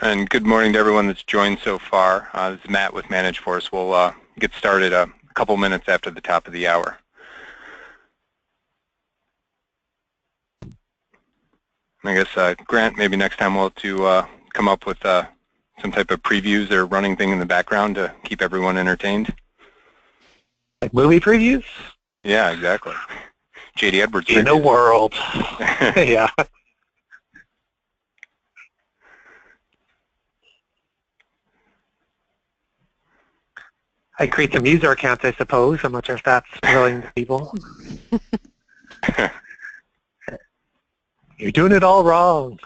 And good morning to everyone that's joined so far. This is Matt with ManageForce. We'll get started a couple minutes after the top of the hour. I guess, Grant, maybe next time we'll have to come up with some type of previews or running thing in the background to keep everyone entertained. Like movie previews? Yeah, exactly. JD Edwards in previews. a world. Yeah. I create some user accounts, I suppose. I'm not sure if that's thrilling to people. You're doing it all wrong.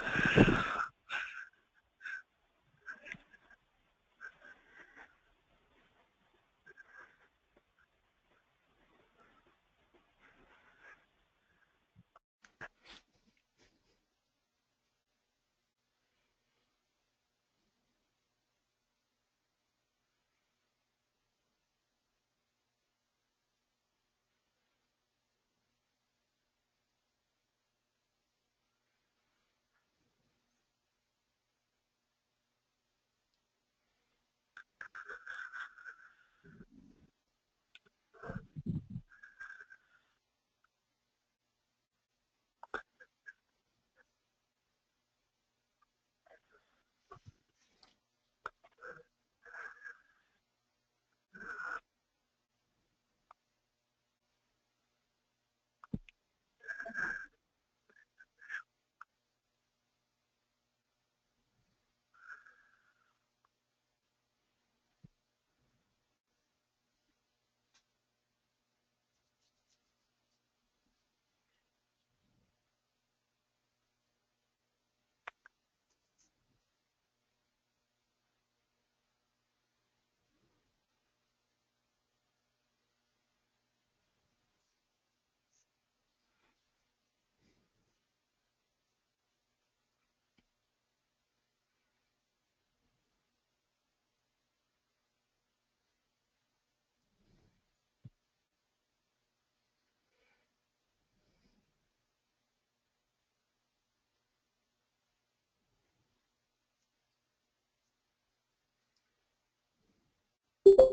All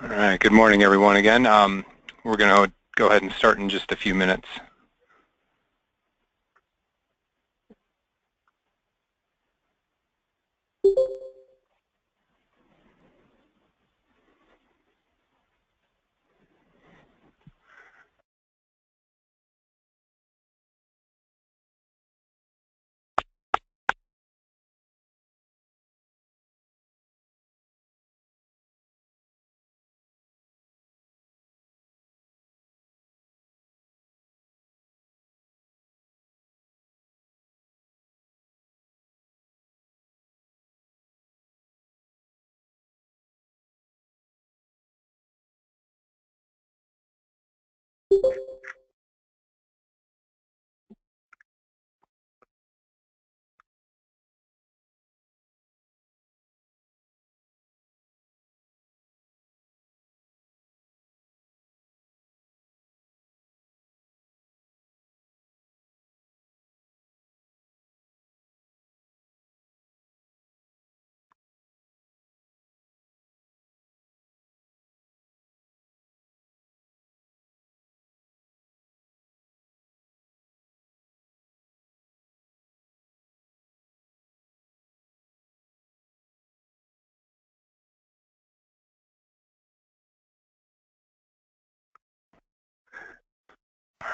right, good morning everyone again. We're going to go ahead and start in just a few minutes.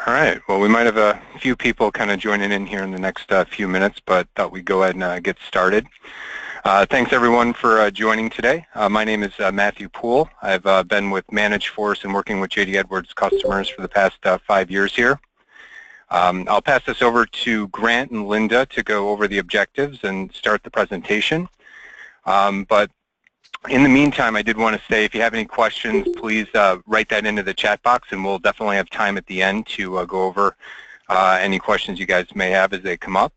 All right. Well, we might have a few people kind of joining in here in the next few minutes, but thought we'd go ahead and get started. Thanks everyone for joining today. My name is Matthew Poole. I've been with ManageForce and working with JD Edwards customers for the past 5 years here. I'll pass this over to Grant and Linda to go over the objectives and start the presentation. But in the meantime, I did want to say if you have any questions, please write that into the chat box, and we'll definitely have time at the end to go over any questions you guys may have as they come up.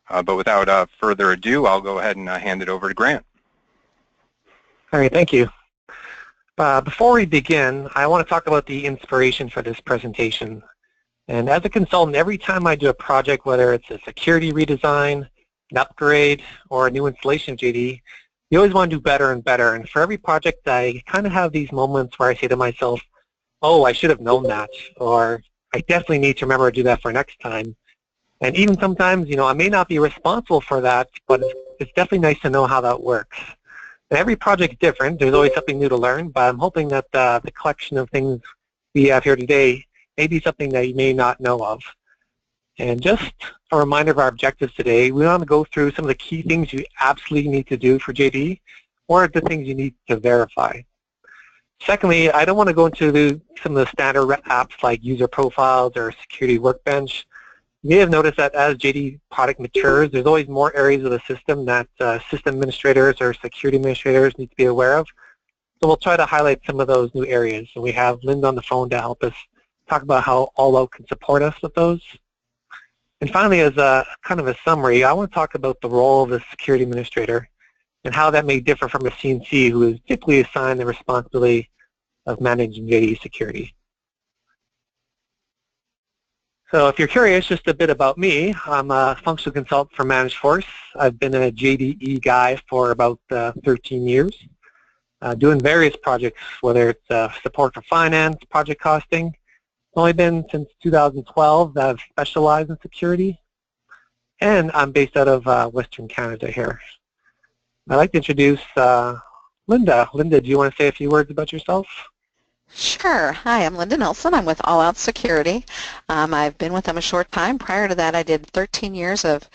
But without further ado, I'll go ahead and hand it over to Grant. All right, thank you. Before we begin, I want to talk about the inspiration for this presentation. And as a consultant, every time I do a project, whether it's a security redesign, an upgrade, or a new installation of JDE, you always want to do better and better. And for every project, I kind of have these moments where I say to myself, oh, I should have known that, or I definitely need to remember to do that for next time. And even sometimes, you know, I may not be responsible for that, but it's definitely nice to know how that works. And every project is different. There's always something new to learn, but I'm hoping that the collection of things we have here today may be something that you may not know of. And just a reminder of our objectives today, we want to go through some of the key things you absolutely need to do for JDE, or the things you need to verify. Secondly, I don't want to go into some of the standard apps like user profiles or security workbench. You may have noticed that as JDE product matures, there's always more areas of the system that system administrators or security administrators need to be aware of. So we'll try to highlight some of those new areas. And we have Linda on the phone to help us talk about how AllOut can support us with those. And finally, as a kind of a summary, I want to talk about the role of the security administrator and how that may differ from a CNC who is typically assigned the responsibility of managing JDE security. So if you're curious, just a bit about me. I'm a functional consultant for ManageForce. I've been a JDE guy for about 13 years, doing various projects, whether it's support for finance, project costing. It's only been since 2012 that I've specialized in security, and I'm based out of Western Canada here. I'd like to introduce Linda. Linda, do you want to say a few words about yourself? Sure. Hi, I'm Linda Nelson. I'm with AllOut Security. I've been with them a short time. Prior to that, I did 13 years of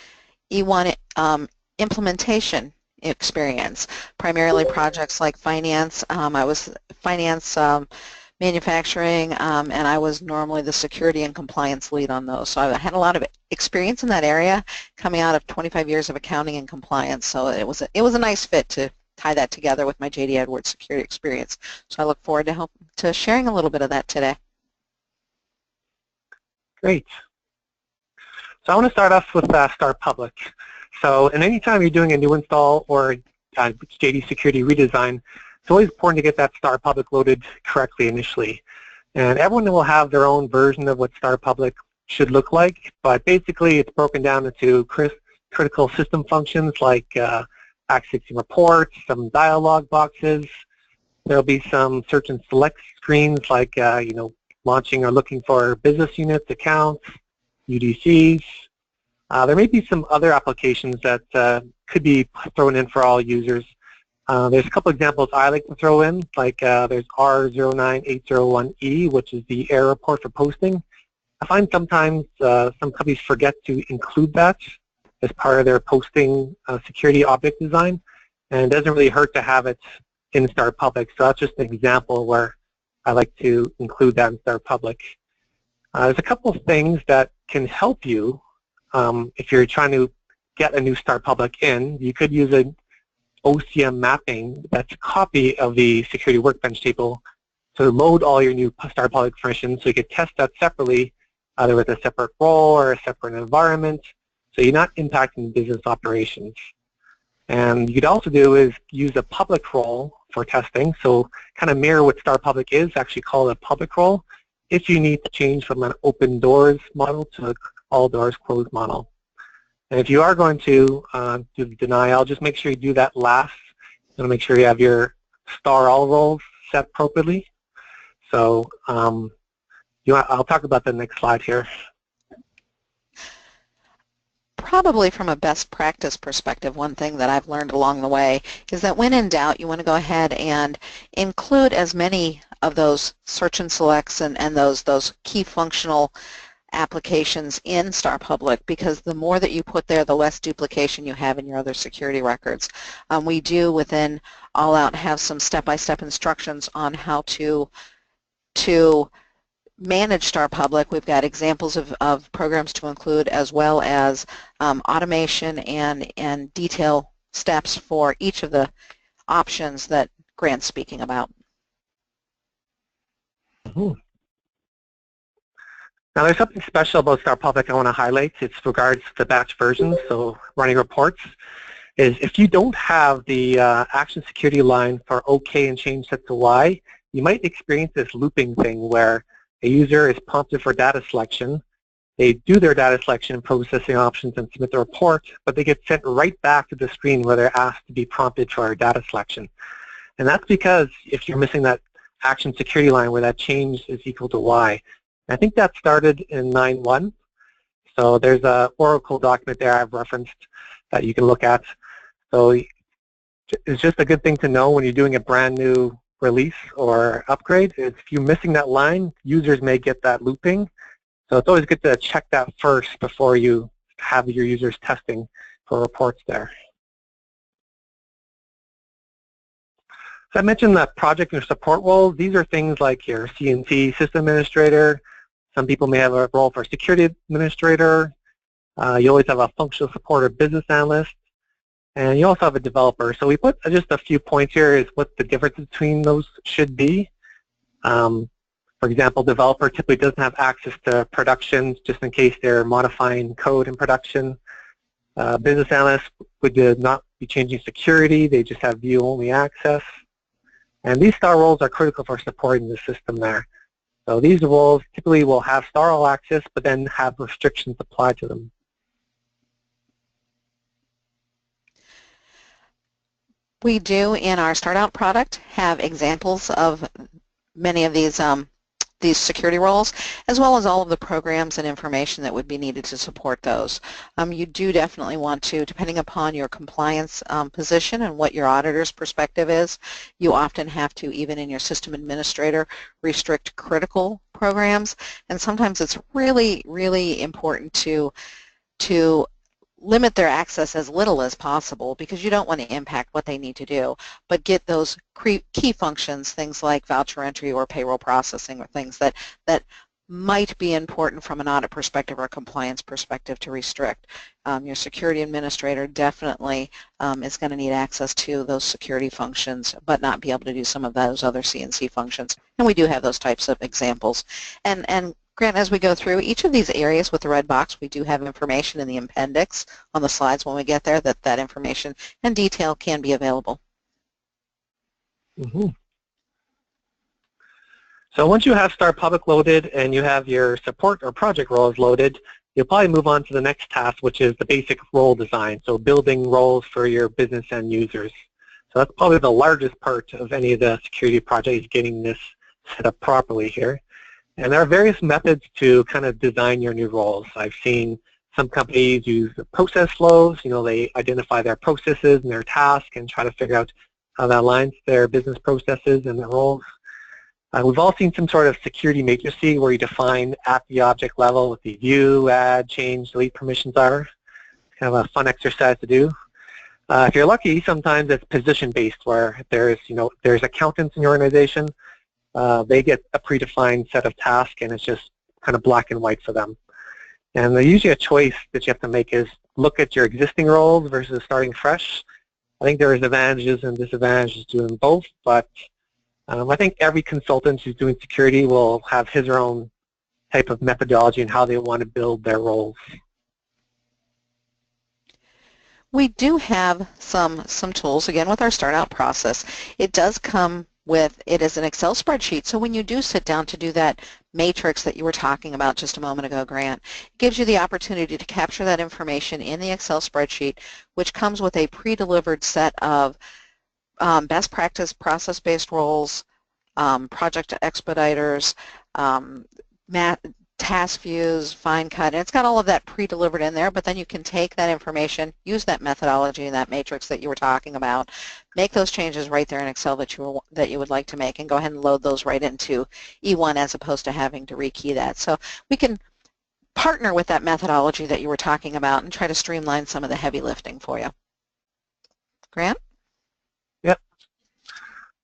E1 implementation experience, primarily projects like finance. I was finance, manufacturing, and I was normally the security and compliance lead on those. So I had a lot of experience in that area coming out of 25 years of accounting and compliance. So it was a nice fit to tie that together with my JD Edwards security experience. So I look forward to sharing a little bit of that today. Great. So I want to start off with Start Public. So and anytime you're doing a new install or JD security redesign, it's always important to get that Start Public loaded correctly initially. And everyone will have their own version of what Start Public should look like, but basically it's broken down into critical system functions like accessing reports, some dialog boxes. There'll be some search and select screens like you know, launching or looking for business units, accounts, UDCs. There may be some other applications that could be thrown in for all users. There's a couple examples I like to throw in, like there's R09801E, which is the error report for posting. I find sometimes some companies forget to include that as part of their posting security object design, and it doesn't really hurt to have it in Start Public. So that's just an example where I like to include that in Start Public. There's a couple of things that can help you if you're trying to get a new Start Public in. You could use an OCM mapping that's a copy of the security workbench table to load all your new Start Public permissions, so you could test that separately, either with a separate role or a separate environment, so you're not impacting business operations. And you could also do is use a public role for testing, so kind of mirror what Start Public is, actually call it a public role if you need to change from an open doors model to an all doors closed model. And if you are going to do the denial, just make sure you do that last. You want to make sure you have your star all roles set appropriately. So I'll talk about the next slide here. probably from a best practice perspective, one thing that I've learned along the way is that when in doubt, you want to go ahead and include as many of those search and selects and those key functional applications in Star Public, because the more that you put there, the less duplication you have in your other security records. We do within AllOut have some step-by-step instructions on how to manage Star Public. We've got examples of programs to include, as well as automation and detail steps for each of the options that Grant's speaking about. Mm-hmm. Now there's something special about Star Public I want to highlight. It's regards to the batch versions, so running reports. Is if you don't have the action security line for OK and change set to Y, you might experience this looping thing where a user is prompted for data selection. They do their data selection and processing options and submit the report, but they get sent right back to the screen where they're asked to be prompted for data selection. And that's because if you're missing that action security line where that change is equal to Y. I think that started in 9.1. So there's a Oracle document there I've referenced that you can look at. So it's just a good thing to know when you're doing a brand new release or upgrade. If you're missing that line, users may get that looping. So it's always good to check that first before you have your users testing for reports there. So I mentioned that project and support roles. These are things like your CNC system administrator. Some people may have a role for security administrator. You always have a functional support or business analyst. And you also have a developer. So we put just a few points here is what the difference between those should be. For example, developer typically doesn't have access to production just in case they're modifying code in production. Business analyst would not be changing security. They just have view-only access. And these star roles are critical for supporting the system there. So these roles typically will have star all access, but then have restrictions applied to them. We do in our Start Out product have examples of many of these security roles, as well as all of the programs and information that would be needed to support those. You do definitely want to, depending upon your compliance position and what your auditor's perspective is, you often have to, even in your system administrator, restrict critical programs. And sometimes it's really, really important to limit their access as little as possible, because you don't want to impact what they need to do, but get those key functions, things like voucher entry or payroll processing, or things that might be important from an audit perspective or a compliance perspective to restrict. Your security administrator definitely is going to need access to those security functions, but not be able to do some of those other CNC functions. And we do have those types of examples. And Grant, as we go through each of these areas with the red box, we do have information in the appendix on the slides when we get there that information and detail can be available. Mm-hmm. So once you have Star Public loaded and you have your support or project roles loaded, you'll probably move on to the next task, which is the basic role design, so building roles for your business end users. So that's probably the largest part of any of the security projects, getting this set up properly here. And there are various methods to kind of design your new roles. I've seen some companies use process flows. You know, they identify their processes and their tasks and try to figure out how that aligns to their business processes and their roles. We've all seen some sort of security matrixy where you define at the object level what the view, add, change, delete permissions are. It's kind of a fun exercise to do. If you're lucky, sometimes it's position-based, where there's accountants in your organization. They get a predefined set of tasks, and it's just kind of black and white for them. And usually a choice that you have to make is look at your existing roles versus starting fresh. I think there is advantages and disadvantages to doing both, but I think every consultant who's doing security will have his or her own type of methodology and how they want to build their roles. We do have some tools, again, with our Start Out process. It does come with, it is an Excel spreadsheet, so when you do sit down to do that matrix that you were talking about just a moment ago, Grant, it gives you the opportunity to capture that information in the Excel spreadsheet, which comes with a pre-delivered set of best practice process-based roles, project expediters, task views, fine cut, and it's got all of that pre-delivered in there, but then you can take that information, use that methodology and that matrix that you were talking about, make those changes right there in Excel that you would like to make, and go ahead and load those right into E1 as opposed to having to rekey that. So we can partner with that methodology that you were talking about and try to streamline some of the heavy lifting for you. Grant? Yep.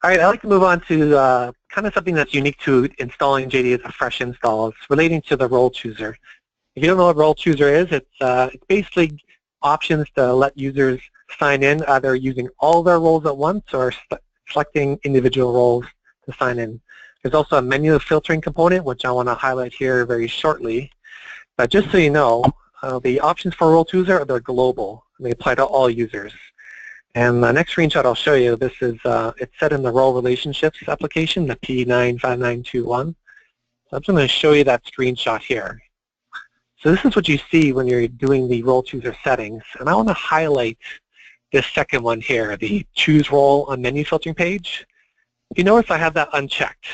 All right, I'd like to move on to kind of something that's unique to installing JDE as a fresh install. It's relating to the role chooser. If you don't know what role chooser is, it's basically options to let users sign in either using all their roles at once or selecting individual roles to sign in. There's also a menu filtering component, which I want to highlight here very shortly. But just so you know, the options for role chooser are global. They apply to all users. And the next screenshot I'll show you, this is it's set in the role relationships application, the P95921. So I'm just going to show you that screenshot here. So this is what you see when you're doing the role chooser settings. And I want to highlight this second one here, the choose role on menu filtering page. If you notice I have that unchecked.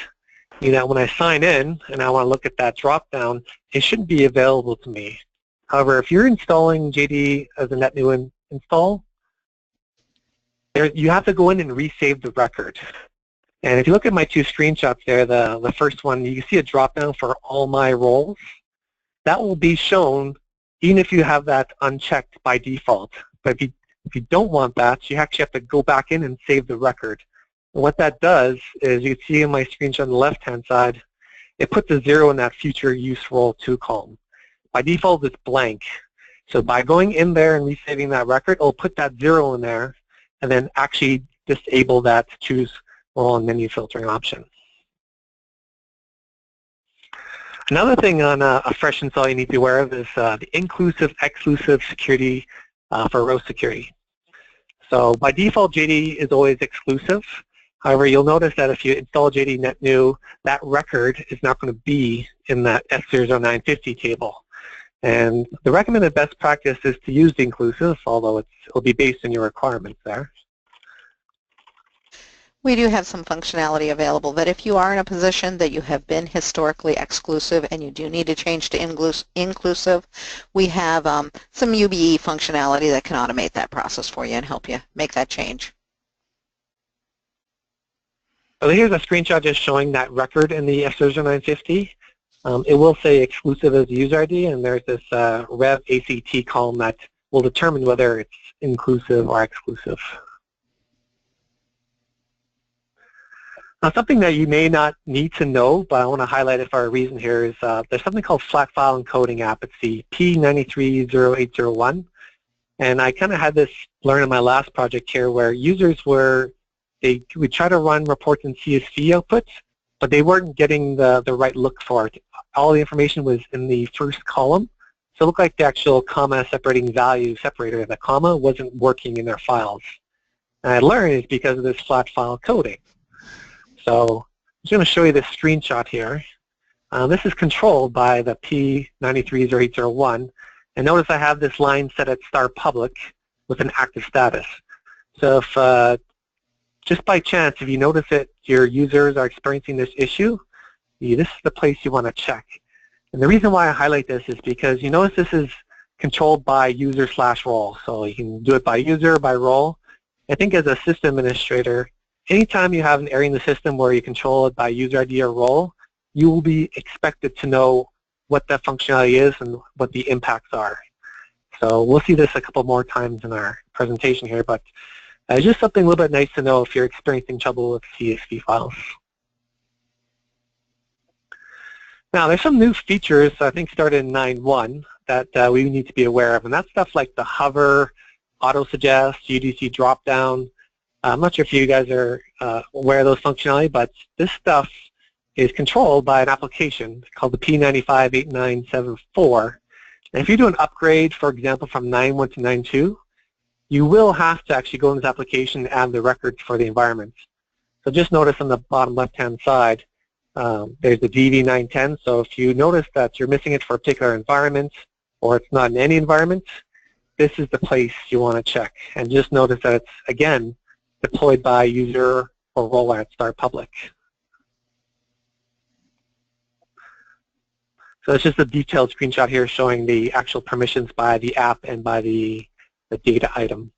You know, when I sign in and I want to look at that drop down, it shouldn't be available to me. However, if you're installing JDE as a net new install, you have to go in and resave the record. And if you look at my two screenshots there, the first one, you can see a drop down for all my roles. That will be shown even if you have that unchecked by default. But if you don't want that, you actually have to go back in and save the record. And what that does is, you can see in my screenshot on the left-hand side, it puts a 0 in that future use role 2 column. By default, it's blank. So by going in there and resaving that record, it'll put that 0 in there and then actually disable that choose role and menu filtering option. Another thing on a fresh install you need to be aware of is the inclusive-exclusive security for row security. So by default, JDE is always exclusive. However, you'll notice that if you install JDE net new, that record is not going to be in that S0950 table. And the recommended best practice is to use the inclusive, although it'll be based on your requirements there. We do have some functionality available, but if you are in a position that you have been historically exclusive and you do need to change to inclusive, we have some UBE functionality that can automate that process for you and help you make that change. So here's a screenshot just showing that record in the S0950. It will say exclusive as user ID, and there's this rev ACT column that will determine whether it's inclusive or exclusive. Now, something that you may not need to know, but I want to highlight it for a reason here, is there's something called flat file encoding app. It's the P930801. And I kind of had this learn in my last project here, where users would try to run reports in CSV outputs, but they weren't getting the right look for it. All the information was in the first column. So it looked like the actual comma separating value separator, the comma, wasn't working in their files. And I learned it's because of this flat file coding. So I'm just going to show you this screenshot here. This is controlled by the P930801. And notice I have this line set at star public with an active status. So if just by chance, if you notice that your users are experiencing this issue, this is the place you want to check. And the reason why I highlight this is because you notice this is controlled by user/role. So you can do it by user, by role. I think as a system administrator, anytime you have an area in the system where you control it by user ID or role, you will be expected to know what that functionality is and what the impacts are. So we'll see this a couple more times in our presentation here, but just something a little bit nice to know if you're experiencing trouble with CSV files. Now, there's some new features, I think started in 9.1, that we need to be aware of, and that's stuff like the hover, auto-suggest, UDC dropdown. I'm not sure if you guys are aware of those functionality, but this stuff is controlled by an application called the P958974. And if you do an upgrade, for example, from 9.1 to 9.2, you will have to actually go in this application and add the records for the environment. So just notice on the bottom left-hand side, there's the DV910. So if you notice that you're missing it for a particular environment or it's not in any environment, this is the place you want to check. And just notice that it's, again, deployed by user or role at start public. So it's just a detailed screenshot here showing the actual permissions by the app and by the data item.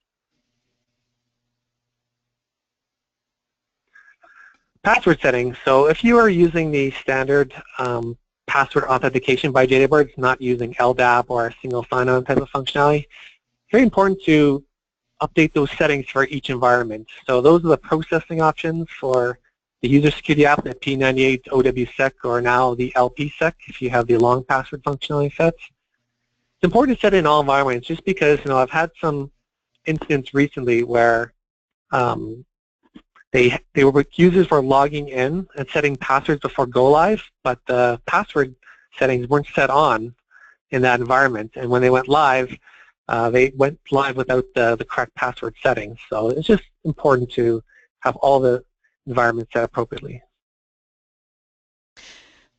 Password settings. So if you are using the standard password authentication by JDE, not using LDAP or a single sign-on type of functionality, it's very important to update those settings for each environment. So those are the processing options for the user security app, the P98 OWSEC, or now the LPSEC if you have the long password functionality set. It's important to set in all environments just because I've had some incidents recently where users were logging in and setting passwords before go live, but the password settings weren't set on in that environment. And when they went live, they went live without the correct password settings. So it's just important to have all the environments set appropriately.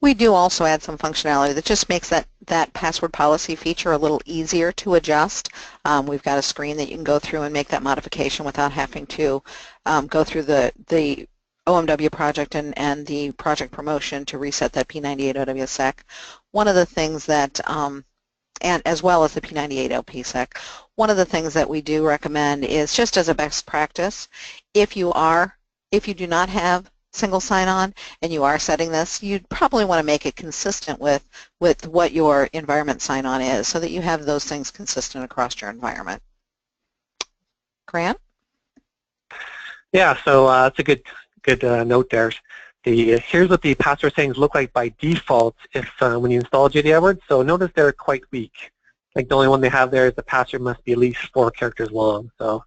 We do also add some functionality that just makes that password policy feature a little easier to adjust. We've got a screen that you can go through and make that modification without having to go through the OMW project and the project promotion to reset that P98 OWSEC. One of the things that, and as well as the P98 LPSEC, one of the things that we do recommend is just as a best practice, if you do not have single sign-on and you are setting this, you'd probably want to make it consistent with what your environment sign-on is so that you have those things consistent across your environment. Grant? Yeah, so that's a good note there. Here's what the password settings look like by default if when you install JDE. So notice they're quite weak. Like the only one they have there is the password must be at least 4 characters long. So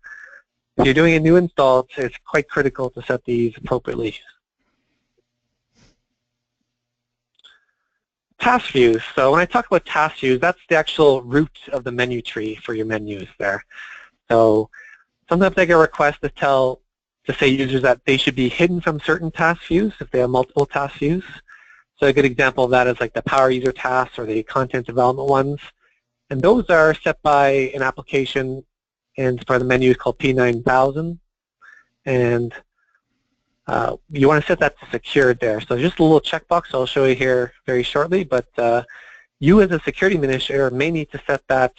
if you're doing a new install, it's quite critical to set these appropriately. Task views. So when I talk about task views, that's the actual root of the menu tree for your menus there. So sometimes I get requests to say users that they should be hidden from certain task views if they have multiple task views. So a good example of that is like the power user tasks or the content development ones. And those are set by an application, and for the menu is called P9000. And you want to set that to secured there. So just a little checkbox I'll show you here very shortly, but you as a security administrator may need to set that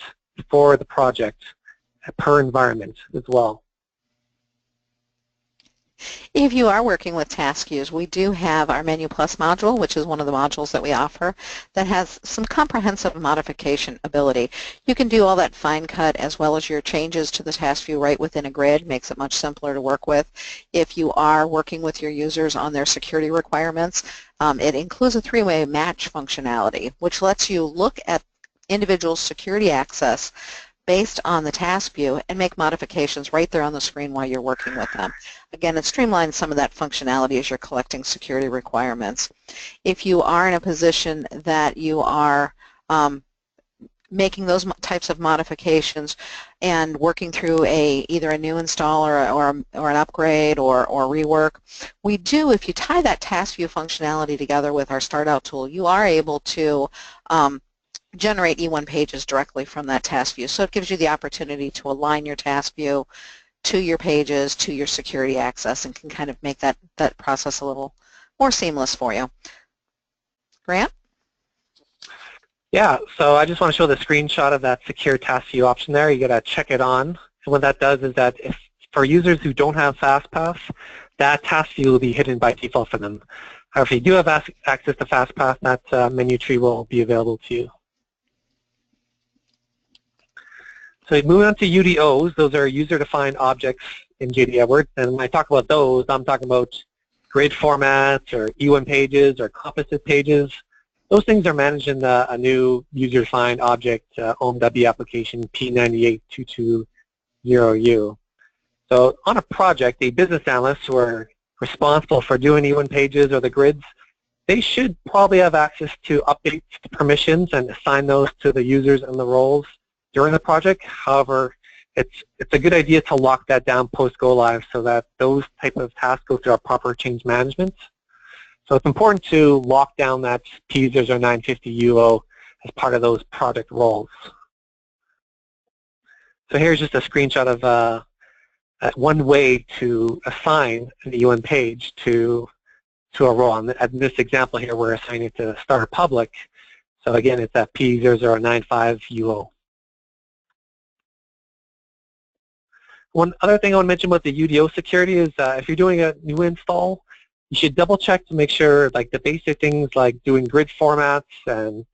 for the project per environment as well. If you are working with task views, we do have our Menu Plus module, which is one of the modules that we offer, that has some comprehensive modification ability. You can do all that fine cut as well as your changes to the task view right within a grid. Makes it much simpler to work with. If you are working with your users on their security requirements, it includes a 3-way match functionality, which lets you look at individual security access based on the task view and make modifications right there on the screen while you're working with them. Again, it streamlines some of that functionality as you're collecting security requirements. If you are in a position that you are making those types of modifications and working through either a new install or an upgrade or rework, we do, if you tie that task view functionality together with our Start Out tool, you are able to generate E1 pages directly from that task view. So it gives you the opportunity to align your task view to your pages, to your security access, and can kind of make that process a little more seamless for you. Grant? Yeah, so I just want to show the screenshot of that secure task view option there. You got to check it on. And what that does is that if for users who don't have FastPass, that task view will be hidden by default for them. However, if you do have access to FastPass, that menu tree will be available to you. So moving on to UDOs, those are user-defined objects in JDE. And when I talk about those, I'm talking about grid formats or E1 pages or composite pages. Those things are managed in a new user-defined object OMW application P98220U. So on a project, the business analysts who are responsible for doing E1 pages or the grids, they should probably have access to update permissions and assign those to the users and the roles during the project. However, it's a good idea to lock that down post-go live so that those type of tasks go through our proper change management. So it's important to lock down that P0950 UO as part of those project roles. So here's just a screenshot of one way to assign an E1 page to a role. And in this example here, we're assigning it to Starter Public. So again, it's that P0095UO. One other thing I want to mention about the UDO security is if you're doing a new install, you should double check to make sure like the basic things like doing grid formats and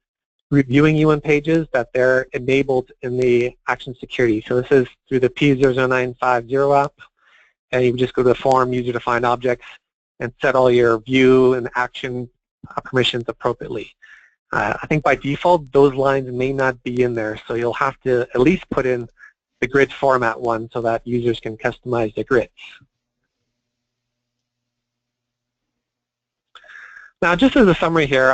reviewing UN pages that they're enabled in the Action Security. So this is through the P00950 app, and you can just go to the form, user-defined objects, and set all your view and action permissions appropriately. I think by default, those lines may not be in there, so you'll have to at least put in the grid format one so that users can customize the grids. Now, just as a summary here,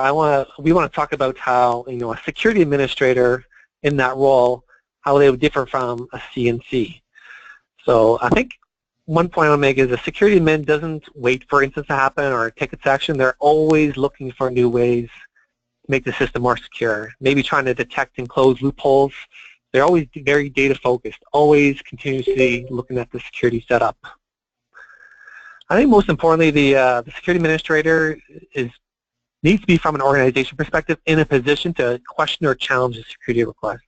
we want to talk about how a security administrator in that role, how they would differ from a CNC. So I think one point I want to make is a security admin doesn't wait for incidents to happen or tickets action. They're always looking for new ways to make the system more secure, maybe trying to detect and close loopholes. They're always very data focused, always continuously looking at the security setup. I think most importantly, the security administrator needs to be, from an organization perspective, in a position to question or challenge a security request.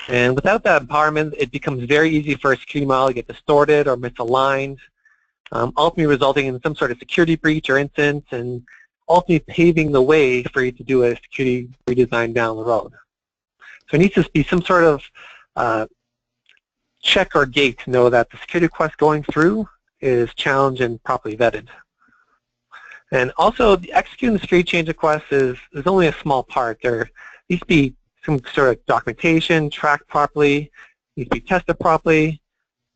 And without that empowerment, it becomes very easy for a security model to get distorted or misaligned, ultimately resulting in some sort of security breach or incident, and ultimately paving the way for you to do a security redesign down the road. So it needs to be some sort of check or gate to know that the security request going through is challenged and properly vetted. And also, executing the security change request is only a small part. There needs to be some sort of documentation tracked properly, needs to be tested properly,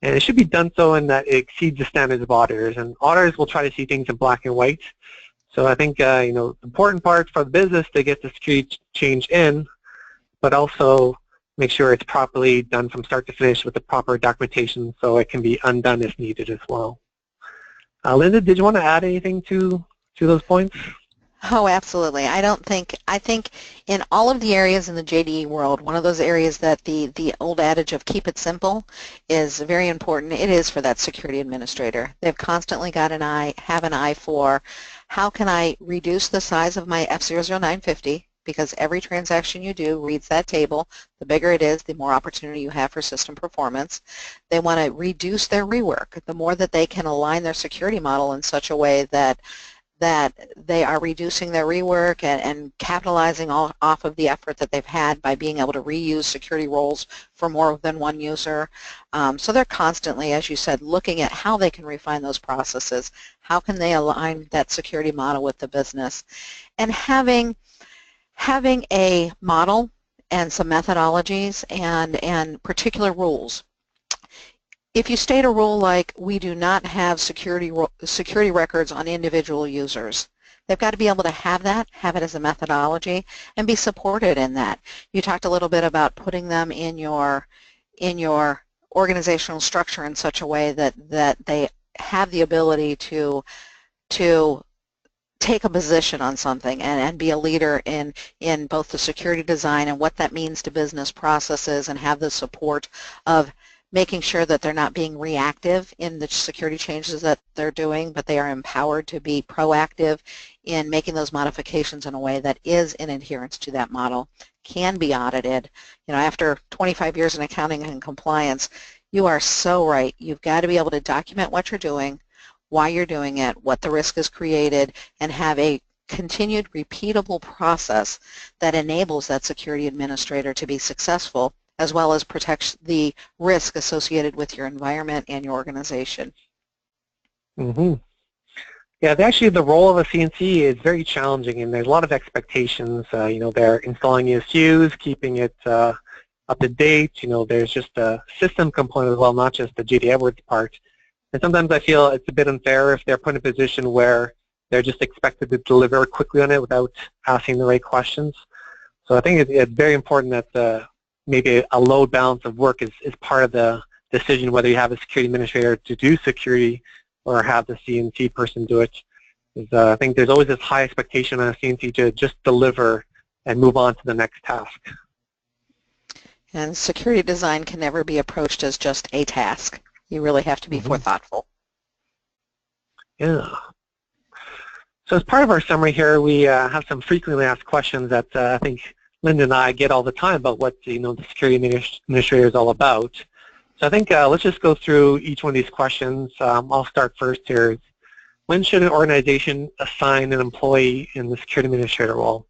and it should be done so in that it exceeds the standards of auditors. And auditors will try to see things in black and white. So I think the important part for the business to get the security change in, but also make sure it's properly done from start to finish with the proper documentation so it can be undone if needed as well. Linda, did you want to add anything to those points? Oh, absolutely. I think in all of the areas in the JDE world, one of those areas that the old adage of keep it simple is very important. It is for that security administrator. They've constantly got have an eye for how can I reduce the size of my F00950, because every transaction you do reads that table. The bigger it is, the more opportunity you have for system performance. They want to reduce their rework. The more that they can align their security model in such a way that they are reducing their rework and capitalizing off of the effort that they've had by being able to reuse security roles for more than one user. So they're constantly, as you said, looking at how they can refine those processes, how can they align that security model with the business, and having a model and some methodologies and particular rules. If you state a rule like we do not have security records on individual users, they've got to be able to have it as a methodology, and be supported in that. You talked a little bit about putting them in your organizational structure in such a way that they have the ability to take a position on something and be a leader in both the security design and what that means to business processes, and have the support of making sure that they're not being reactive in the security changes that they're doing, but they are empowered to be proactive in making those modifications in a way that is in adherence to that model, can be audited. After 25 years in accounting and compliance, you are so right. You've got to be able to document what you're doing, why you're doing it, what the risk is created, and have a continued repeatable process that enables that security administrator to be successful, as well as protects the risk associated with your environment and your organization. Mm-hmm. Yeah, actually the role of a CNC is very challenging, and there's a lot of expectations. They're installing new SKUs, keeping it up to date. There's just a system component as well, not just the JDE Edwards part. And sometimes I feel it's a bit unfair if they're put in a position where they're just expected to deliver quickly on it without asking the right questions. So I think it's very important that maybe a load balance of work is part of the decision whether you have a security administrator to do security or have the CNC person do it. I think there's always this high expectation on a CNC to just deliver and move on to the next task. And security design can never be approached as just a task. You really have to be thoughtful. Yeah. So as part of our summary here, we have some frequently asked questions that I think Linda and I get all the time about what the security administrator is all about. So I think let's just go through each one of these questions. I'll start first here. When should an organization assign an employee in the security administrator role?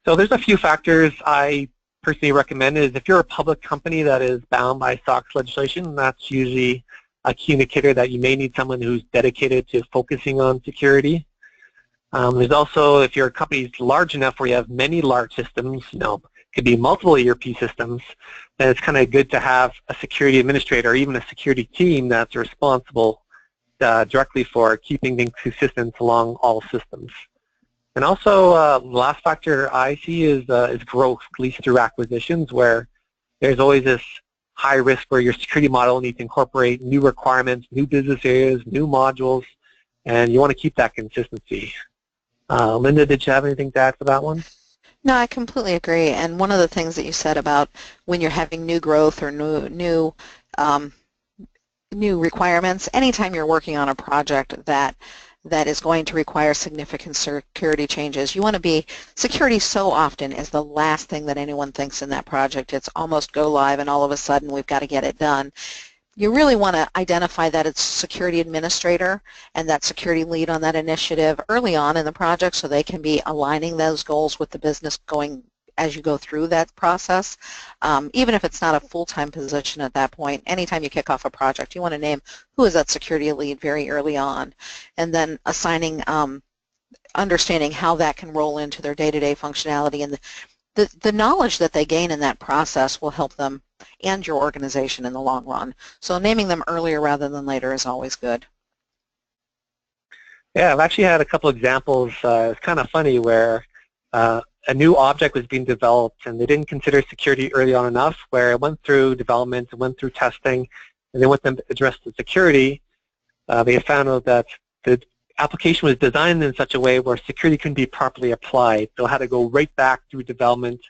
So there's a few factors I personally recommend. Is if you're a public company that is bound by SOX legislation, that's usually a key indicator that you may need someone who's dedicated to focusing on security. There's also, if your company is large enough where you have many large systems, could be multiple ERP systems, then it's kind of good to have a security administrator or even a security team that's responsible directly for keeping things consistent along all systems. And also, the last factor I see is growth, at least through acquisitions, where there's always this high risk where your security model needs to incorporate new requirements, new business areas, new modules, and you want to keep that consistency. Linda, did you have anything to add for that one? No, I completely agree. And one of the things that you said about when you're having new growth or new requirements, anytime you're working on a project that is going to require significant security changes, you want to be, security so often is the last thing that anyone thinks in that project. It's almost go live and all of a sudden we've got to get it done. You really want to identify that it's security administrator and that security lead on that initiative early on in the project so they can be aligning those goals with the business going as you go through that process. Even if it's not a full-time position at that point, anytime you kick off a project, you want to name who is that security lead very early on, and then assigning, understanding how that can roll into their day-to-day functionality, and the knowledge that they gain in that process will help them and your organization in the long run. So naming them earlier rather than later is always good. Yeah, I've actually had a couple examples. It's kind of funny where a new object was being developed and they didn't consider security early on enough, where it went through development, it went through testing, and then when them to address the security, they found out that the application was designed in such a way where security couldn't be properly applied. So it had to go right back through development,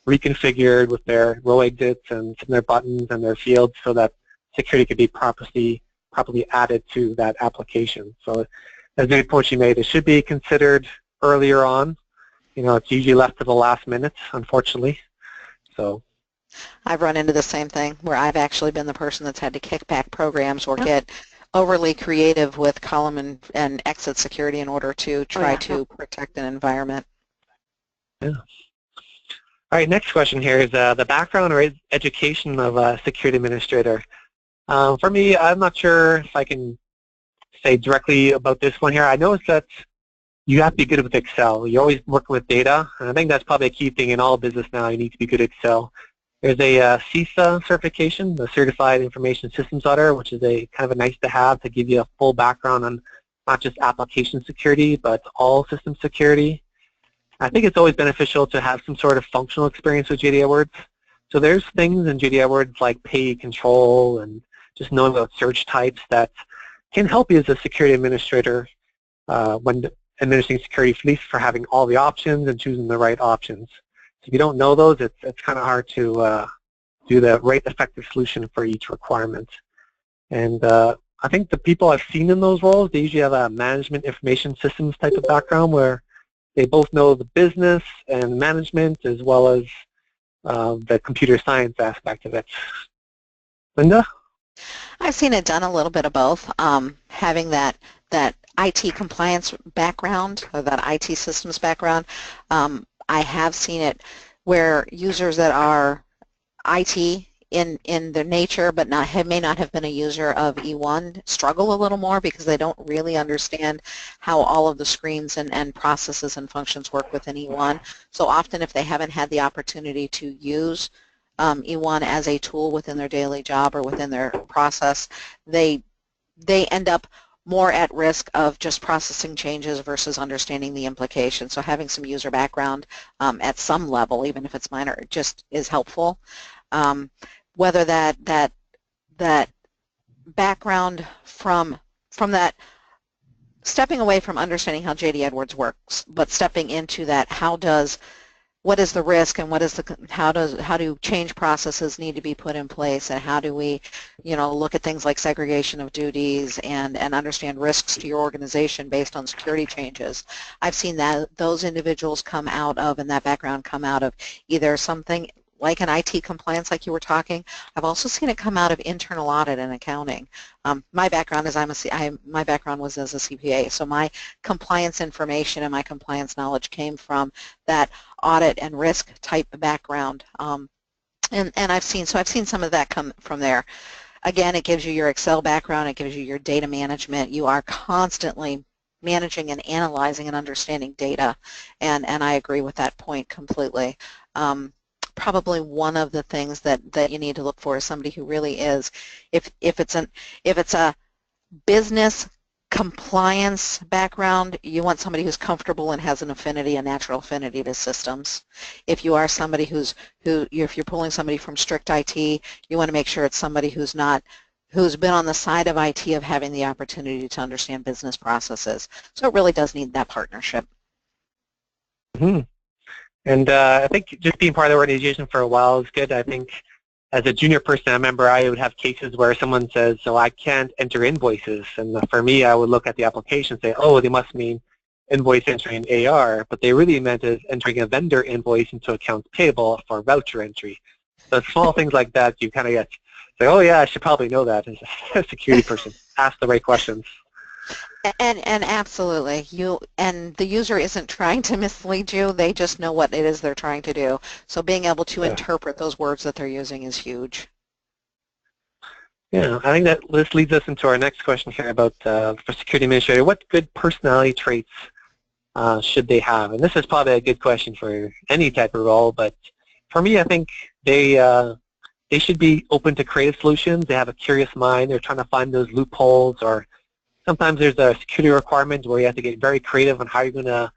reconfigured with their row exits and some of their buttons and their fields so that security could be properly added to that application. So as the point you made, it should be considered earlier on. It's usually left to the last minute, unfortunately. So I've run into the same thing where I've actually been the person that's had to kick back programs or get overly creative with column and exit security in order to try to protect an environment. Yeah. All right, next question here is the background or education of a security administrator. For me, I'm not sure if I can say directly about this one here. I noticed that you have to be good with Excel. You're always working with data, and I think that's probably a key thing in all business now. You need to be good at Excel. There's a CISA certification, the Certified Information Systems Auditor, which is a kind of a nice to have to give you a full background on not just application security, but all system security. I think it's always beneficial to have some sort of functional experience with JDE Edwards. So there's things in JDE Edwards like pay control and just knowing about search types that can help you as a security administrator when administering security, at least for having all the options and choosing the right options. So if you don't know those, it's kind of hard to do the right effective solution for each requirement. And I think the people I've seen in those roles, they usually have a management information systems type of background where they both know the business and management as well as the computer science aspect of it. Linda? I've seen it done a little bit of both. Having that IT compliance background or that IT systems background, I have seen it where users that are IT in their nature but may not have been a user of E1 struggle a little more because they don't really understand how all of the screens and processes and functions work within E1. So often if they haven't had the opportunity to use E1 as a tool within their daily job or within their process, they end up more at risk of just processing changes versus understanding the implications. So having some user background at some level, even if it's minor, just is helpful. Whether that background from that stepping away from understanding how JDE Edwards works, but stepping into that, what is the risk and what is how do change processes need to be put in place, and how do we, look at things like segregation of duties and understand risks to your organization based on security changes. I've seen those individuals come out of, and that background come out of either something like an IT compliance like you were talking. I've also seen it come out of internal audit and accounting. My background is my background was as a CPA, so my compliance information and my compliance knowledge came from that audit and risk type background. And I've seen some of that come from there. Again, it gives you your Excel background, it gives you your data management. You are constantly managing and analyzing and understanding data, and I agree with that point completely. Probably one of the things that you need to look for is somebody who really is, if it's a business compliance background, you want somebody who's comfortable and has a natural affinity to systems. If you are somebody if you're pulling somebody from strict IT, you want to make sure it's somebody who's been on the side of IT of having the opportunity to understand business processes. So it really does need that partnership. Mm-hmm. And I think just being part of the organization for a while is good. I think as a junior person, I remember I would have cases where someone says, so I can't enter invoices. And for me, I would look at the application and say, oh, they must mean invoice entry in AR. But they really meant is entering a vendor invoice into accounts payable for voucher entry. So small things like that, you kind of get, say, oh, yeah, I should probably know that as a security person. Ask the right questions. And absolutely, the user isn't trying to mislead you. They just know what it is they're trying to do. So being able to interpret those words that they're using is huge. Yeah, I think that this leads us into our next question here about for security administrator. What good personality traits should they have? And this is probably a good question for any type of role, but for me, I think they should be open to creative solutions. They have a curious mind. They're trying to find those loopholes, or sometimes there's a security requirement where you have to get very creative on how you're going to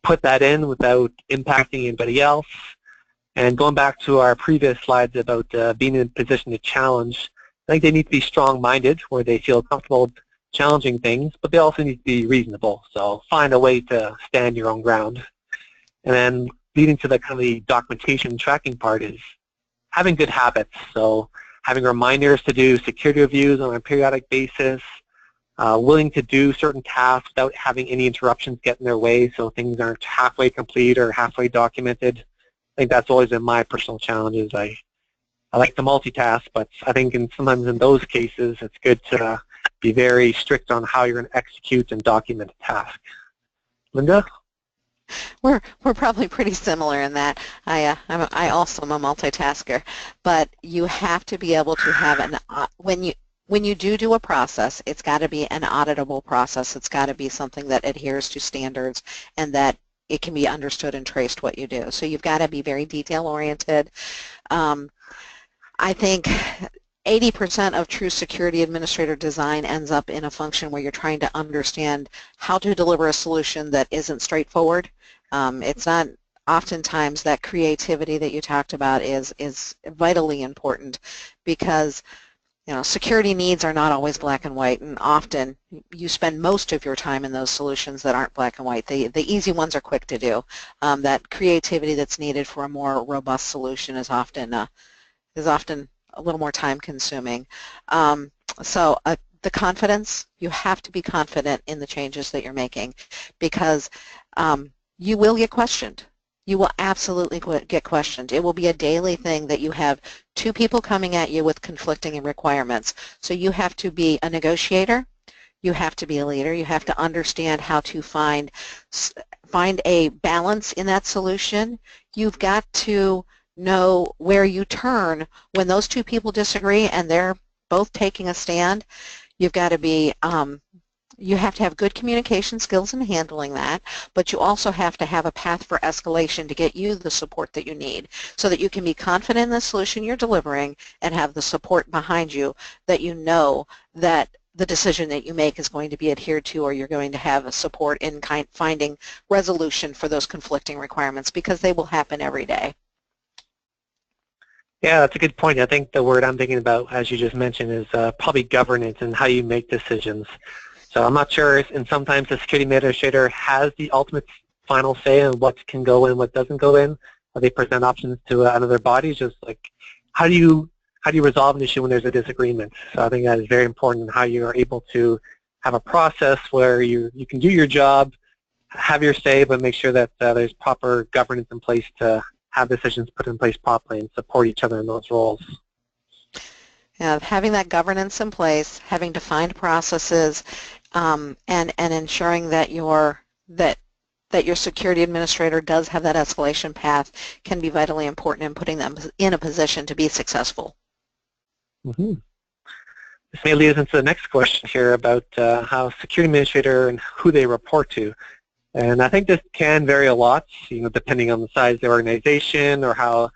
put that in without impacting anybody else. And going back to our previous slides about being in a position to challenge, I think they need to be strong-minded where they feel comfortable challenging things, but they also need to be reasonable. So find a way to stand your own ground. And then leading to the kind of the documentation tracking part is having good habits. So having reminders to do security reviews on a periodic basis, willing to do certain tasks without having any interruptions get in their way, so things aren't halfway complete or halfway documented. I think that's always been my personal challenges. I like to multitask, but I think sometimes in those cases it's good to be very strict on how you're going to execute and document a task. Linda? We're probably pretty similar in that. I also am a multitasker, but you have to be able to have when you do a process, it's got to be an auditable process. It's got to be something that adheres to standards and that it can be understood and traced what you do. So you've got to be very detail-oriented. I think 80% of true security administrator design ends up in a function where you're trying to understand how to deliver a solution that isn't straightforward. It's not oftentimes that creativity that you talked about is vitally important, because security needs are not always black and white, and often you spend most of your time in those solutions that aren't black and white. The easy ones are quick to do. That creativity that's needed for a more robust solution is often a little more time consuming. So the confidence, you have to be confident in the changes that you're making, because you will get questioned. You will absolutely get questioned. It will be a daily thing that you have two people coming at you with conflicting requirements. So you have to be a negotiator, you have to be a leader, you have to understand how to find a balance in that solution. You've got to know where you turn when those two people disagree and they're both taking a stand. You've got to be you have to have good communication skills in handling that, but you also have to have a path for escalation to get you the support that you need so that you can be confident in the solution you're delivering and have the support behind you that you know that the decision that you make is going to be adhered to, or you're going to have a support in finding resolution for those conflicting requirements, because they will happen every day. Yeah, that's a good point. I think the word I'm thinking about, as you just mentioned, is probably governance and how you make decisions. So I'm not sure if, and sometimes the security administrator has the ultimate final say on what can go in, what doesn't go in, they present options to another body. It's just like, how do you resolve an issue when there's a disagreement? So I think that is very important, how you are able to have a process where you can do your job, have your say, but make sure that there's proper governance in place to have decisions put in place properly and support each other in those roles. Having that governance in place, having defined processes, and ensuring that your security administrator does have that escalation path can be vitally important in putting them in a position to be successful. Mm-hmm. This may lead us into the next question here about how security administrator and who they report to. And I think this can vary a lot, depending on the size of the organization or how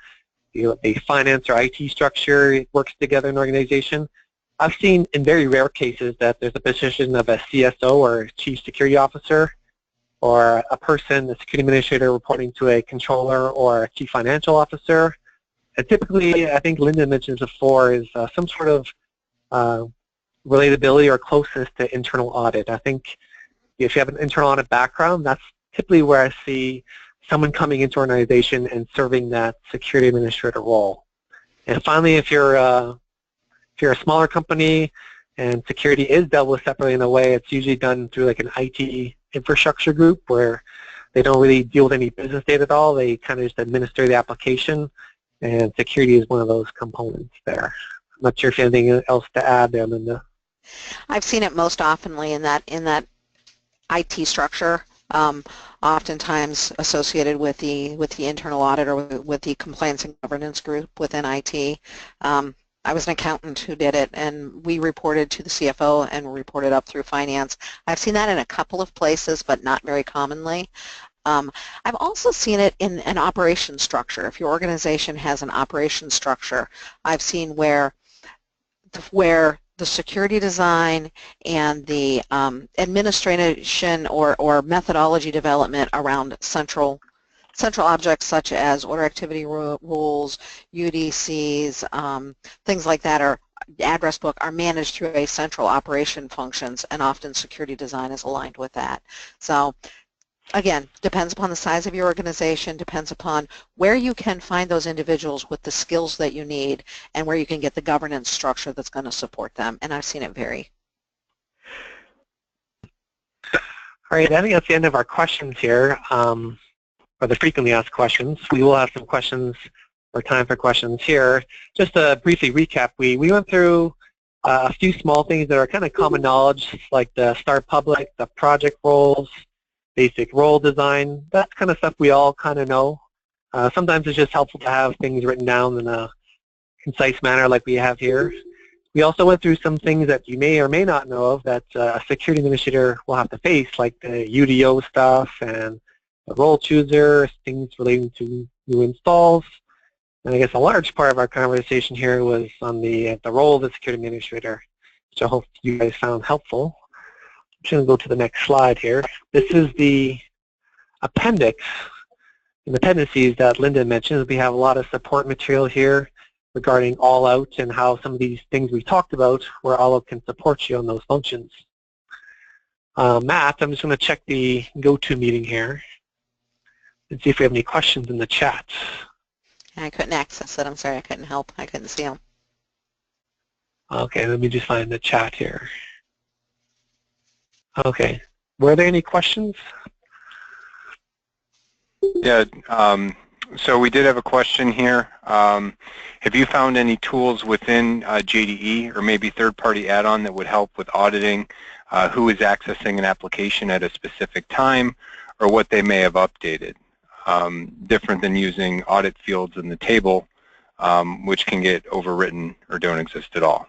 a finance or IT structure works together in an organization. I've seen in very rare cases that there's a position of a CSO or a Chief Security Officer, or a person, a security administrator, reporting to a controller or a Chief Financial Officer. And typically, I think Linda mentioned before, is some sort of relatability or closeness to internal audit. I think if you have an internal audit background, that's typically where I see someone coming into an organization and serving that security administrator role. And finally, if you're a smaller company and security is dealt with separately in a way, it's usually done through like an IT infrastructure group where they don't really deal with any business data at all. They kind of just administer the application, and security is one of those components there. I'm not sure if you have anything else to add there, Linda. I've seen it most oftenly in that IT structure, oftentimes associated with the internal audit or with the compliance and governance group within IT. I was an accountant who did it, and we reported to the CFO and reported up through finance. I've seen that in a couple of places, but not very commonly. I've also seen it in an operation structure. If your organization has an operation structure, I've seen where the security design and the administration or methodology development around central objects such as order activity rules, UDCs, things like that, or address book, are managed through a central operation functions, and often security design is aligned with that. So again, depends upon the size of your organization, depends upon where you can find those individuals with the skills that you need and where you can get the governance structure that's going to support them, and I've seen it vary. All right, I think that's the end of our questions here, or the frequently asked questions. We will have some questions or time for questions here. Just to briefly recap, we went through a few small things that are kind of common knowledge, like the start public, the project roles, basic role design. That's kind of stuff we all kind of know. Sometimes it's just helpful to have things written down in a concise manner like we have here. We also went through some things that you may or may not know of that a security administrator will have to face, like the UDO stuff and the role chooser, things relating to new installs. And I guess a large part of our conversation here was on the role of the security administrator, which I hope you guys found helpful. I'm just going to go to the next slide here. This is the appendix and the appendices that Linda mentioned. We have a lot of support material here regarding AllOut and how some of these things we talked about, where AllOut can support you on those functions. Matt, I'm just going to check the GoToMeeting here and see if we have any questions in the chat. I couldn't access it. I'm sorry, I couldn't help. I couldn't see them. Okay, let me just find the chat here. Okay, were there any questions? Yeah, so we did have a question here. Have you found any tools within JDE or maybe third-party add-on that would help with auditing who is accessing an application at a specific time or what they may have updated? Different than using audit fields in the table, which can get overwritten or don't exist at all.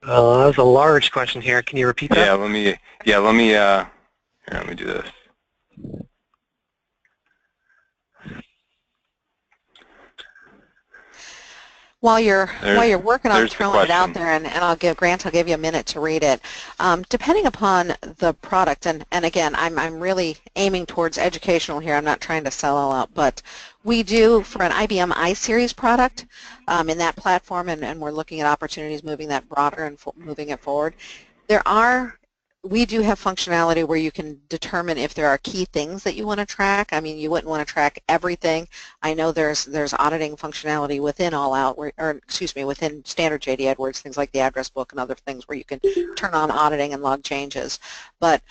That was a large question here. Can you repeat that? Yeah, let me do this. While you're working on throwing it out there, and I'll give you a minute to read it. Depending upon the product, and again, I'm really aiming towards educational here. I'm not trying to sell all out, but we do for an IBM iSeries product in that platform, and we're looking at opportunities moving that broader and moving it forward. There are we do have functionality where you can determine if there are key things that you want to track. I mean, you wouldn't want to track everything. I know there's auditing functionality within AllOut, or excuse me, within standard JDE Edwards, things like the address book and other things where you can turn on auditing and log changes. But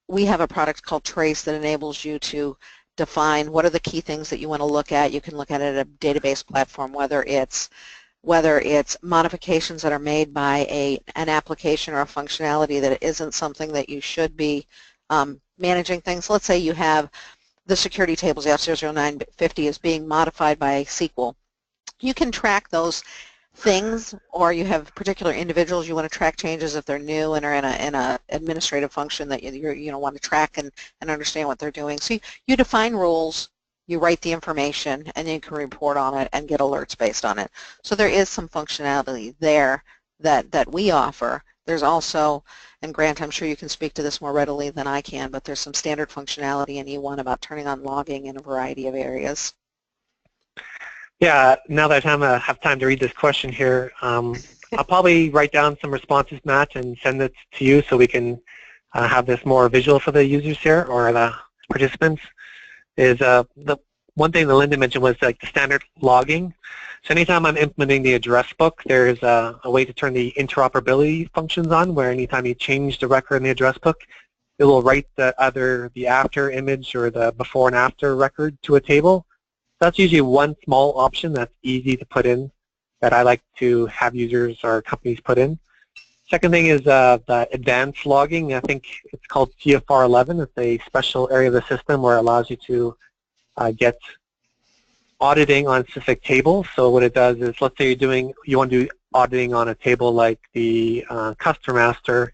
we have a product called Trace that enables you to define what are the key things that you want to look at. You can look at it at a database platform, whether it's modifications that are made by an application or a functionality that isn't something that you should be managing things. Let's say you have the security tables, the F00950 is being modified by SQL. You can track those things, or you have particular individuals you want to track changes if they're new and are in a administrative function that you want to track and understand what they're doing. So you define rules, you write the information, and you can report on it and get alerts based on it. So there is some functionality there that we offer. There's also, and Grant, I'm sure you can speak to this more readily than I can, but there's some standard functionality in E1 about turning on logging in a variety of areas. Yeah, now that I have time to read this question here, I'll probably write down some responses, Matt, and send it to you so we can have this more visual for the users here, or the participants. Is the one thing that Linda mentioned was like the standard logging. So anytime I'm implementing the address book, there's a way to turn the interoperability functions on, where anytime you change the record in the address book, it will write either the after image or the before and after record to a table. That's usually one small option that's easy to put in that I like to have users or companies put in. Second thing is the advanced logging. I think it's called CFR 11. It's a special area of the system where it allows you to get auditing on specific tables. So what it does is, let's say you want to do auditing on a table like the customer master.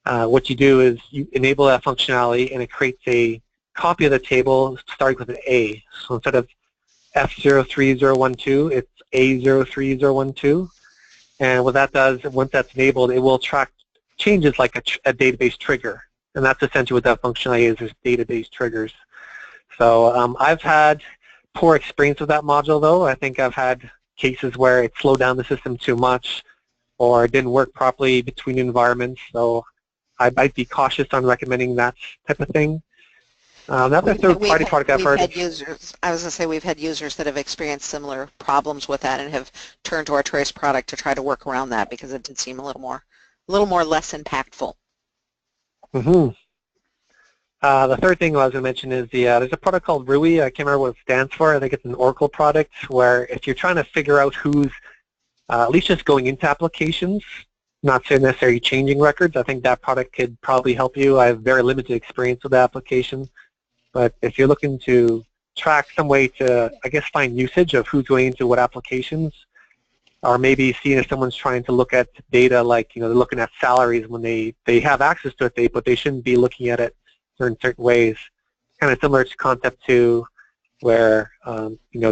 What you do is you enable that functionality, and it creates a copy of the table starting with an A. So instead of F03012, it's A03012. And what that does, once that's enabled, it will track changes like a database trigger. And that's essentially what that functionality is database triggers. So I've had poor experience with that module, though. I think I've had cases where it slowed down the system too much, or it didn't work properly between environments. So I might be cautious on recommending that type of thing. Another third-party product I've heard. I was going to say we've had users that have experienced similar problems with that and have turned to our Trace product to try to work around that because it did seem a little more less impactful. Mm-hmm. The third thing I was going to mention is there's a product called RUI. I can't remember what it stands for. I think it's an Oracle product where if you're trying to figure out who's at least just going into applications, not necessarily changing records, I think that product could probably help you. I have very limited experience with the application. But if you're looking to track some way to, I guess, find usage of who's going into what applications, or maybe seeing if someone's trying to look at data like, they're looking at salaries when they have access to it, but they shouldn't be looking at it in certain ways. Kind of similar to concept to where,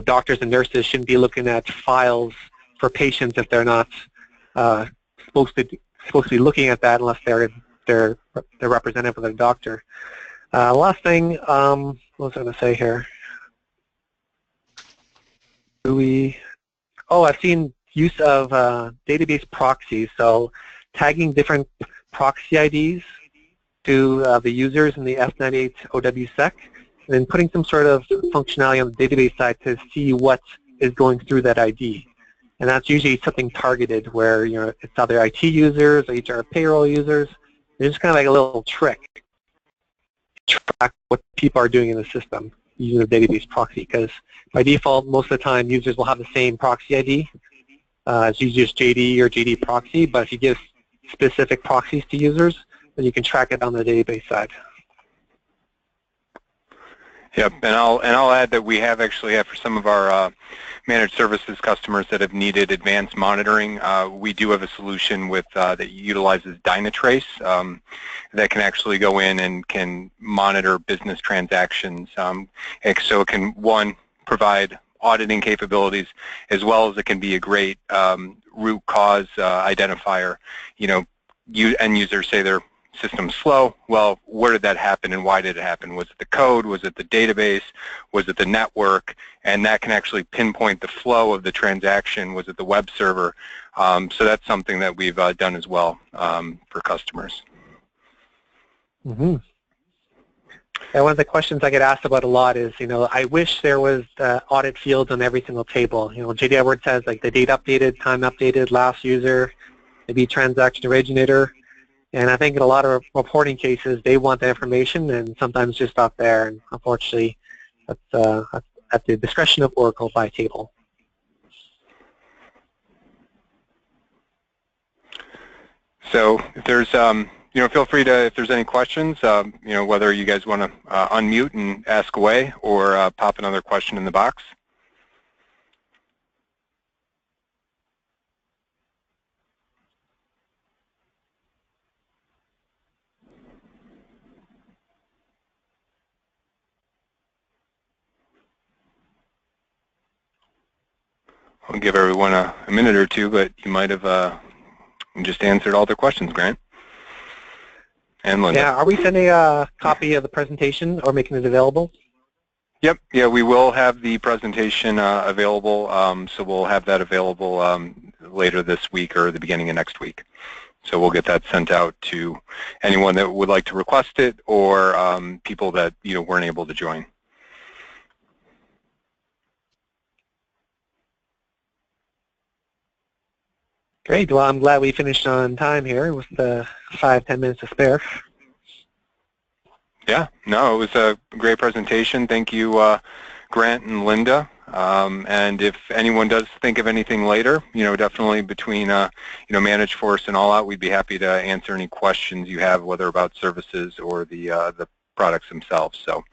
doctors and nurses shouldn't be looking at files for patients if they're not supposed to be looking at that unless they're representative of their doctor. Last thing, what was I going to say here? I've seen use of database proxies, so tagging different proxy IDs to the users in the F98 OWSEC, and then putting some sort of functionality on the database side to see what is going through that ID. And that's usually something targeted where it's either IT users or HR payroll users. It's just kind of like a little trick to track what people are doing in the system using the database proxy, because by default, most of the time, users will have the same proxy ID. It's usually just JDE or JDE proxy, but if you give specific proxies to users, then you can track it on the database side. Yep, and I'll add that we have actually for some of our managed services customers that have needed advanced monitoring, we do have a solution with that utilizes Dynatrace that can actually go in and can monitor business transactions. So it can, one, provide auditing capabilities, as well as it can be a great root cause identifier. End users say their system's slow. Well, where did that happen and why did it happen? Was it the code? Was it the database? Was it the network? And that can actually pinpoint the flow of the transaction. Was it the web server? So that's something that we've done as well for customers. Mm-hmm. And one of the questions I get asked about a lot is, I wish there was audit fields on every single table. JD Edwards has like the date updated, time updated, last user, maybe transaction originator. And I think in a lot of reporting cases, they want that information and sometimes just stop there. And unfortunately, that's at the discretion of Oracle by table. So if there's, feel free to, if there's any questions, whether you guys want to unmute and ask away or pop another question in the box. I'll give everyone a minute or two, but you might have just answered all their questions, Grant and Linda. Yeah, are we sending a copy of the presentation or making it available? Yep, yeah, we will have the presentation available, so we'll have that available later this week or the beginning of next week. So we'll get that sent out to anyone that would like to request it or people that weren't able to join. Great. Well, I'm glad we finished on time here with 5-10 minutes to spare. Yeah, no, it was a great presentation. Thank you, Grant and Linda. And if anyone does think of anything later, definitely between ManageForce and AllOut, we'd be happy to answer any questions you have, whether about services or the products themselves. So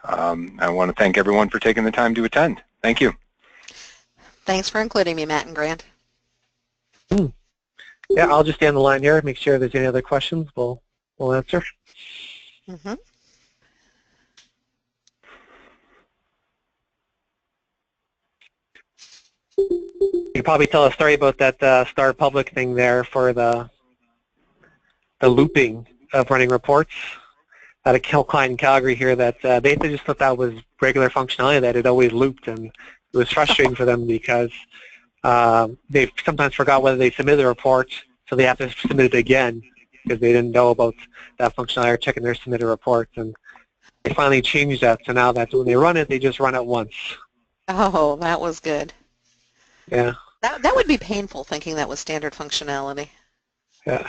I want to thank everyone for taking the time to attend. Thank you. Thanks for including me, Matt and Grant. Yeah, I'll just stay on the line here. Make sure if there's any other questions, we'll answer. Mm-hmm. You could probably tell a story about that Star Public thing there for the looping of running reports. I had a client in Calgary here that they just thought that was regular functionality, that it always looped, and it was frustrating for them because they sometimes forgot whether they submitted the report, so they have to submit it again because they didn't know about that functionality or checking their submitted reports. And they finally changed that, so now that when they run it, they just run it once. Oh, that was good. Yeah. That would be painful, thinking that was standard functionality. Yeah.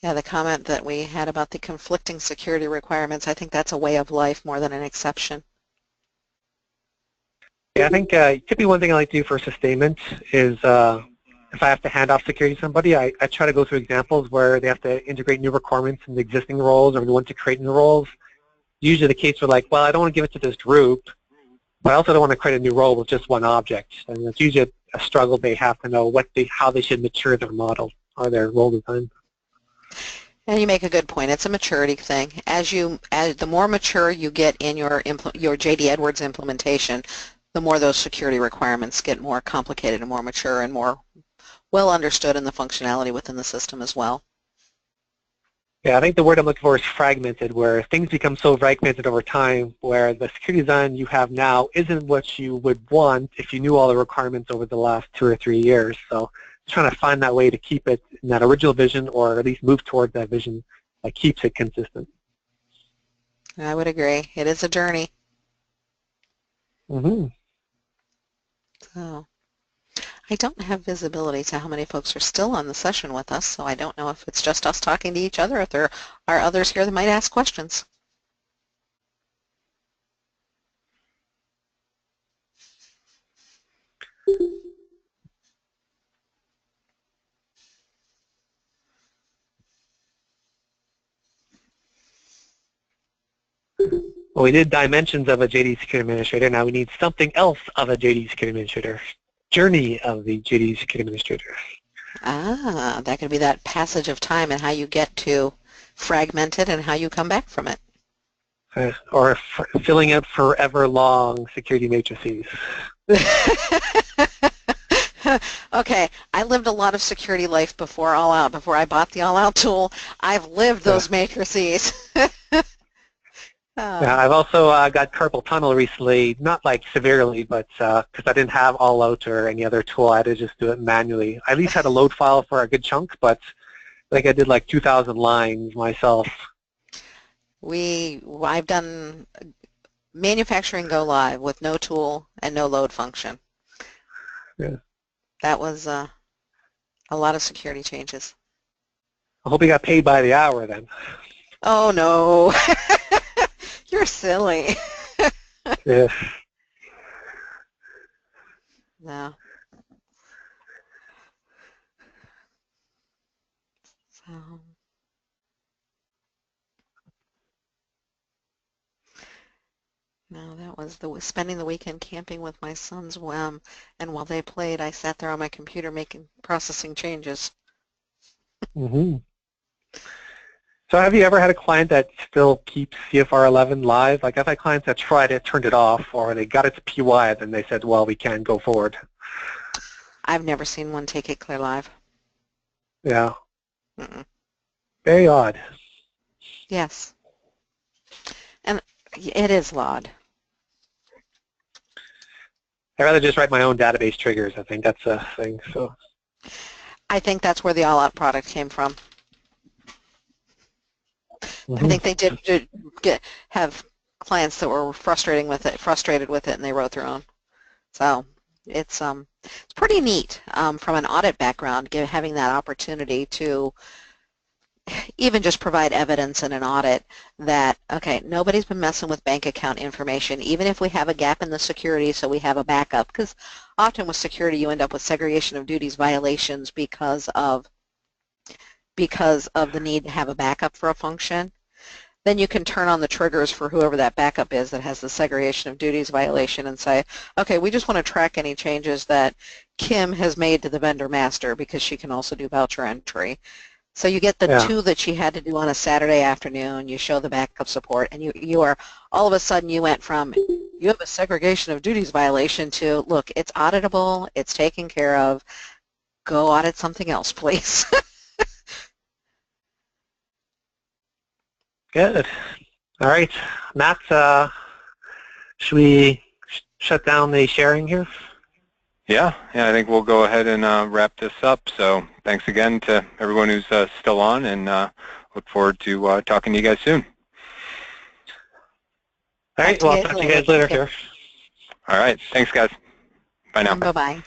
Yeah, the comment that we had about the conflicting security requirements, I think that's a way of life more than an exception. Yeah, I think typically one thing I like to do for sustainment is if I have to hand off security to somebody, I try to go through examples where they have to integrate new requirements in the existing roles or we want to create new roles. Usually the case where like, well, I don't want to give it to this group, but I also don't want to create a new role with just one object. And it's usually a struggle. They have to know how they should mature their model or their role design. And you make a good point. It's a maturity thing. As the more mature you get in your JD Edwards implementation, the more those security requirements get more complicated and more mature and more well understood in the functionality within the system as well. Yeah, I think the word I'm looking for is fragmented, where things become so fragmented over time where the security design you have now isn't what you would want if you knew all the requirements over the last 2 or 3 years. So trying to find that way to keep it in that original vision or at least move towards that vision that keeps it consistent. I would agree. It is a journey. Mm-hmm. So I don't have visibility to how many folks are still on the session with us, so I don't know if it's just us talking to each other, if there are others here that might ask questions. Well, we did dimensions of a JDE Security Administrator. Now we need something else of a JDE Security Administrator. Journey of the JDE Security Administrator. Ah, that could be that passage of time and how you get to fragment it and how you come back from it. Or filling out forever long security matrices. Okay, I lived a lot of security life before AllOut. Before I bought the AllOut tool, I've lived those matrices. Yeah, I've also got carpal tunnel recently, not like severely, but because I didn't have AllOut or any other tool, I had to just do it manually. I at least had a load file for a good chunk, but I did like 2,000 lines myself. I've done manufacturing go live with no tool and no load function. Yeah. That was a lot of security changes. I hope you got paid by the hour then. Oh no, you're silly. Yeah. No. So. No, that was spending the weekend camping with my sons, and while they played, I sat there on my computer processing changes. Mm-hmm. So have you ever had a client that still keeps CFR 11 live? Like I've had clients that tried it, turned it off, or they got it to PY, and then they said, well, we can't go forward. I've never seen one take it clear live. Yeah. Mm-mm. Very odd. Yes. And it is odd. I'd rather just write my own database triggers. I think that's a thing. So I think that's where the AllOut product came from. I think they did have clients that were frustrated with it, and they wrote their own. So it's pretty neat from an audit background, having that opportunity to even just provide evidence in an audit that, okay, nobody's been messing with bank account information, even if we have a gap in the security, so we have a backup. Because often with security, you end up with segregation of duties violations because of the need to have a backup for a function. Then you can turn on the triggers for whoever that backup is that has the segregation of duties violation and say, okay, we just want to track any changes that Kim has made to the vendor master because she can also do voucher entry. So you get the two that she had to do on a Saturday afternoon, you show the backup support, and you are, all of a sudden you went from, you have a segregation of duties violation to, look, it's auditable, it's taken care of, go audit something else, please. Good. All right, Matt, should we shut down the sharing here? Yeah, I think we'll go ahead and wrap this up. So thanks again to everyone who's still on, and look forward to talking to you guys soon. All right, well, I'll talk to you guys later here. All right, thanks guys. Bye now. Bye-bye.